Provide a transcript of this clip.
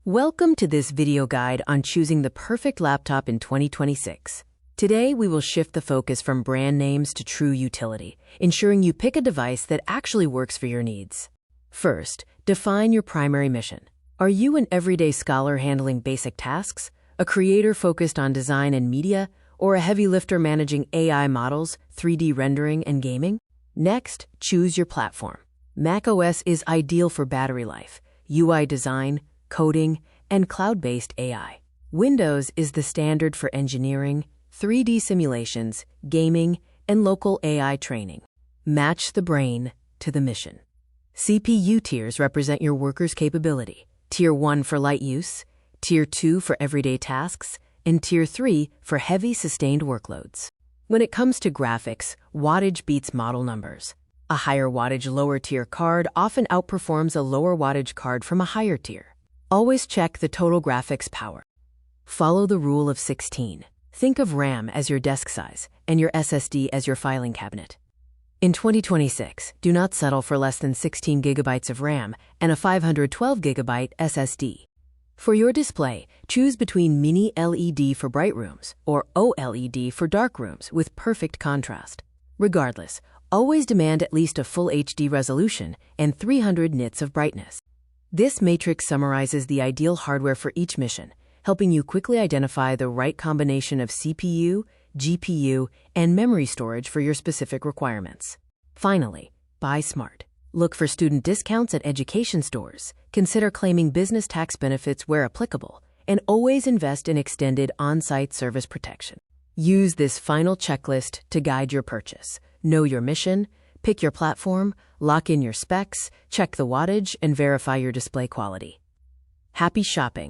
Welcome to this video guide on choosing the perfect laptop in 2026. Today, we will shift the focus from brand names to true utility, ensuring you pick a device that actually works for your needs. First, define your primary mission. Are you an everyday scholar handling basic tasks, a creator focused on design and media, or a heavy lifter managing AI models, 3D rendering, and gaming? Next, choose your platform. macOS is ideal for battery life, UI design, coding, and cloud-based AI. Windows is the standard for engineering, 3D simulations, gaming, and local AI training. Match the brain to the mission. CPU tiers represent your worker's capability. Tier 1 for light use, Tier 2 for everyday tasks, and Tier 3 for heavy sustained workloads. When it comes to graphics, wattage beats model numbers. A higher wattage lower tier card often outperforms a lower wattage card from a higher tier. Always check the total graphics power. Follow the rule of 16. Think of RAM as your desk size and your SSD as your filing cabinet. In 2026, do not settle for less than 16 gigabytes of RAM and a 512 gigabyte SSD. For your display, choose between Mini LED for bright rooms or OLED for dark rooms with perfect contrast. Regardless, always demand at least a full HD resolution and 300 nits of brightness. This matrix summarizes the ideal hardware for each mission, helping you quickly identify the right combination of CPU, GPU, and memory storage for your specific requirements. Finally, buy smart. Look for student discounts at education stores, consider claiming business tax benefits where applicable, and always invest in extended on-site service protection. Use this final checklist to guide your purchase. Know your mission, pick your platform, lock in your specs, check the wattage, and verify your display quality. Happy shopping!